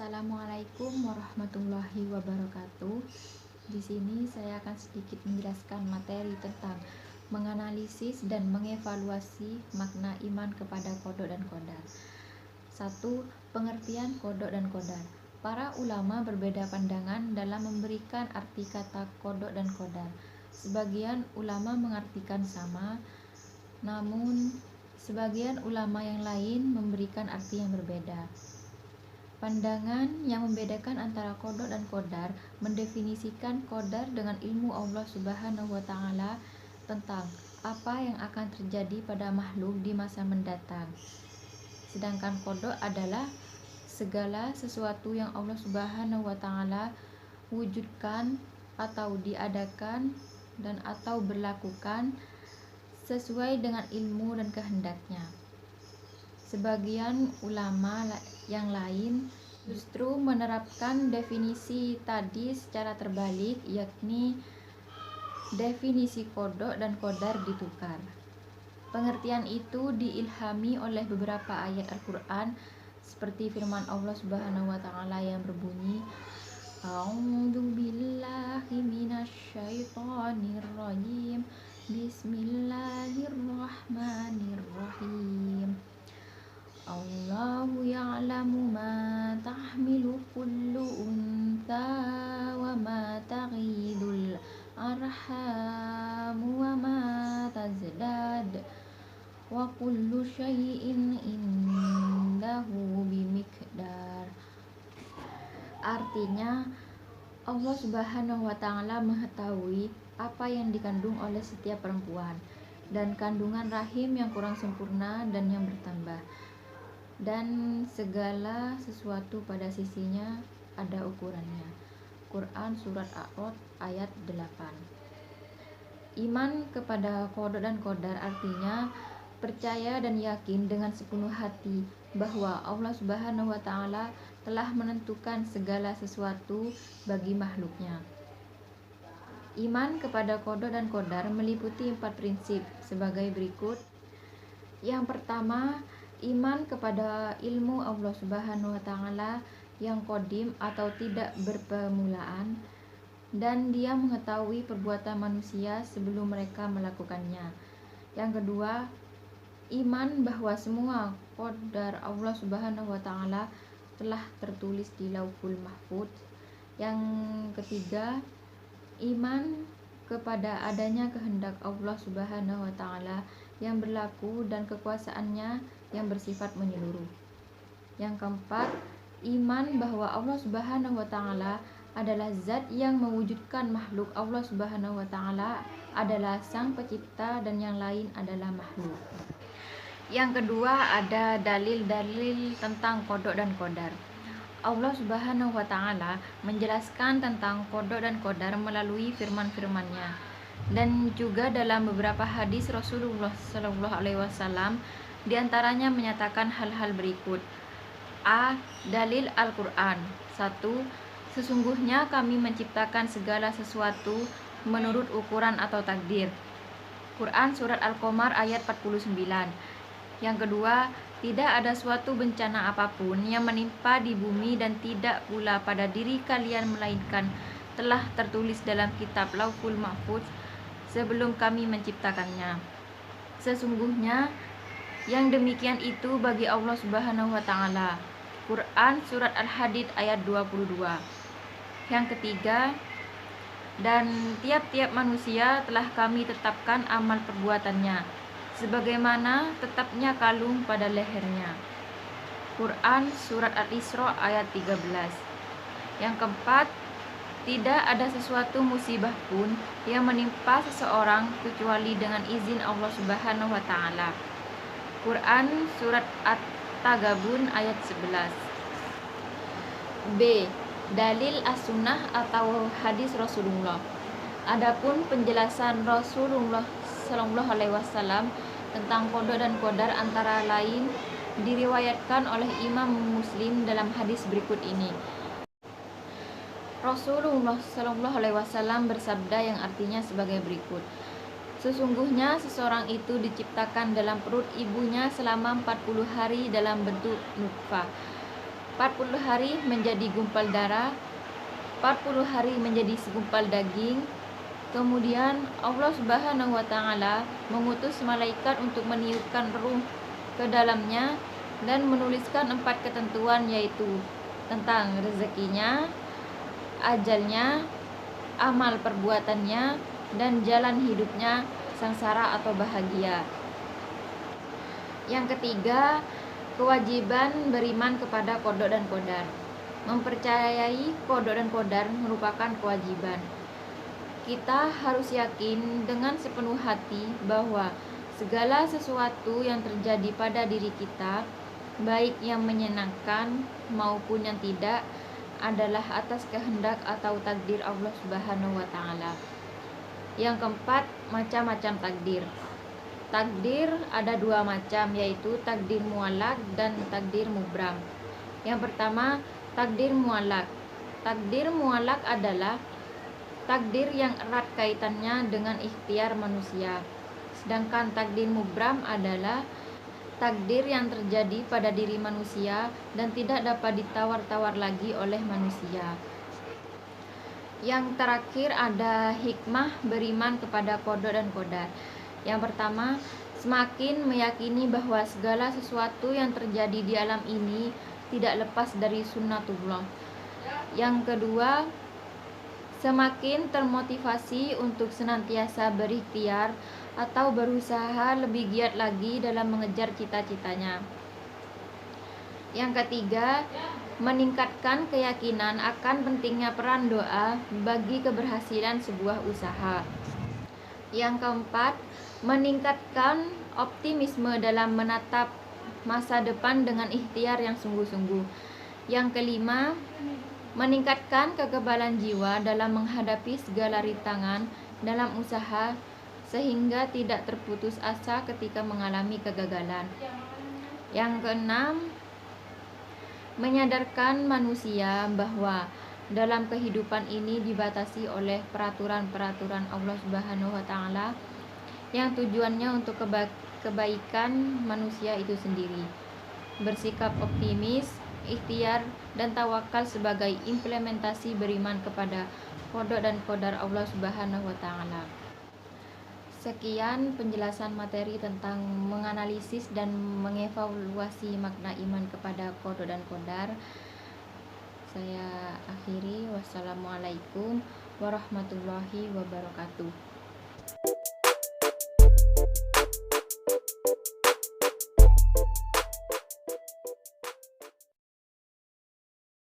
Assalamualaikum warahmatullahi wabarakatuh. Di sini saya akan sedikit menjelaskan materi tentang menganalisis dan mengevaluasi makna iman kepada qada dan qadar. 1. Pengertian qada dan qadar. Para ulama berbeda pandangan dalam memberikan arti kata qada dan qadar. Sebagian ulama mengartikan sama, namun sebagian ulama yang lain memberikan arti yang berbeda. Pandangan yang membedakan antara qada dan qadar mendefinisikan qadar dengan ilmu Allah Subhanahu wa taala tentang apa yang akan terjadi pada makhluk di masa mendatang. Sedangkan qada adalah segala sesuatu yang Allah Subhanahu wa taala wujudkan atau diadakan dan atau berlakukan sesuai dengan ilmu dan kehendaknya. Sebagian ulama yang lain justru menerapkan definisi tadi secara terbalik, yakni definisi qada dan qadar ditukar. Pengertian itu diilhami oleh beberapa ayat Al-Quran seperti firman Allah Subhanahu wa taala yang berbunyi, A'udzu billahi minasyaitonir rajim. Bismillahirrahmanirrahim. Allahu ya'lamu ma tahmilu kullu untha wa ma taghidul arham wa ma tazdad wa kullu syai'in indahu bimiqdar. Artinya, Allah Subhanahu wa taala mengetahui apa yang dikandung oleh setiap perempuan dan kandungan rahim yang kurang sempurna dan yang bertambah, dan segala sesuatu pada sisinya ada ukurannya. Quran Surat A'raf ayat 8. Iman kepada qada dan qadar artinya percaya dan yakin dengan sepenuh hati bahwa Allah Subhanahu wa taala telah menentukan segala sesuatu bagi makhluknya. Iman kepada qada dan qadar meliputi 4 prinsip sebagai berikut. Yang pertama, iman kepada ilmu Allah Subhanahu wa taala yang qadim atau tidak berpermulaan, dan Dia mengetahui perbuatan manusia sebelum mereka melakukannya. Yang kedua, iman bahwa semua qadar Allah Subhanahu wa taala telah tertulis di Lauhul Mahfuz. Yang ketiga, iman kepada adanya kehendak Allah Subhanahu wa taala yang berlaku dan kekuasaannya yang bersifat menyeluruh. Yang keempat, iman bahwa Allah Subhanahu wa taala adalah zat yang mewujudkan makhluk. Allah Subhanahu wa taala adalah sang pencipta dan yang lain adalah makhluk. Yang kedua, ada dalil-dalil tentang qada dan qadar. Allah Subhanahu wa taala menjelaskan tentang qada dan qadar melalui firman-firman-Nya dan juga dalam beberapa hadis Rasulullah sallallahu alaihi wasallam, di antaranya menyatakan hal-hal berikut. A. Dalil Al-Qur'an. 1. Sesungguhnya kami menciptakan segala sesuatu menurut ukuran atau takdir. Quran Surat Al-Qamar ayat 49. Yang kedua, tidak ada suatu bencana apapun yang menimpa di bumi dan tidak pula pada diri kalian melainkan telah tertulis dalam kitab Lauhul Mahfuz sebelum kami menciptakannya. Sesungguhnya yang demikian itu bagi Allah Subhanahu wa taala. Quran Surat Al-Hadid ayat 22. Yang ketiga, dan tiap-tiap manusia telah kami tetapkan amal perbuatannya sebagaimana tetapnya kalung pada lehernya. Quran Surat Al-Isra ayat 13. Yang keempat, tidak ada sesuatu musibah pun yang menimpa seseorang kecuali dengan izin Allah Subhanahu wa taala. Quran Surat At-Tagabun ayat 11. B. Dalil as-sunnah atau hadis Rasulullah. Adapun penjelasan Rasulullah sallallahu alaihi wasallam tentang qada dan qadar antara lain diriwayatkan oleh Imam Muslim dalam hadis berikut ini. Rasulullah sallallahu alaihi wasallam bersabda yang artinya sebagai berikut. Sesungguhnya seseorang itu diciptakan dalam perut ibunya selama 40 hari dalam bentuk nutfah. 40 hari menjadi gumpal darah, 40 hari menjadi segumpal daging. Kemudian Allah Subhanahu wa Ta'ala mengutus malaikat untuk meniupkan ruh ke dalamnya dan menuliskan 4 ketentuan, yaitu tentang rezekinya, ajalnya, amal perbuatannya, dan jalan hidupnya, sengsara atau bahagia. Yang ketiga, kewajiban beriman kepada qada dan qadar. Mempercayai qada dan qadar merupakan kewajiban. Kita harus yakin dengan sepenuh hati bahwa segala sesuatu yang terjadi pada diri kita, baik yang menyenangkan maupun yang tidak, adalah atas kehendak atau takdir Allah Subhanahu wa Ta'ala. Yang keempat, macam-macam takdir. Takdir ada 2 macam, yaitu takdir muallak dan takdir mubram. Yang pertama, takdir muallak. Takdir muallak adalah takdir yang erat kaitannya dengan ikhtiar manusia. Sedangkan takdir mubram adalah takdir yang terjadi pada diri manusia dan tidak dapat ditawar-tawar lagi oleh manusia. Yang terakhir ada hikmah beriman kepada qada dan qadar. Yang pertama, semakin meyakini bahwa segala sesuatu yang terjadi di alam ini tidak lepas dari sunnatullah. Yang kedua, semakin termotivasi untuk senantiasa berikhtiar atau berusaha lebih giat lagi dalam mengejar cita-citanya. Yang ketiga, meningkatkan keyakinan akan pentingnya peran doa bagi keberhasilan sebuah usaha. Yang keempat, meningkatkan optimisme dalam menatap masa depan dengan ikhtiar yang sungguh-sungguh. Yang kelima, meningkatkan kekebalan jiwa dalam menghadapi segala rintangan dalam usaha sehingga tidak terputus asa ketika mengalami kegagalan. Yang keenam, menyadarkan manusia bahwa dalam kehidupan ini dibatasi oleh peraturan-peraturan Allah Subhanahu wa Ta'ala yang tujuannya untuk kebaikan manusia itu sendiri. Bersikap optimis, ikhtiar, dan tawakal sebagai implementasi beriman kepada qada dan qadar Allah Subhanahu wa Ta'ala. Sekian penjelasan materi tentang menganalisis dan mengevaluasi makna iman kepada qada dan qadar. Saya akhiri. Wassalamualaikum warahmatullahi wabarakatuh.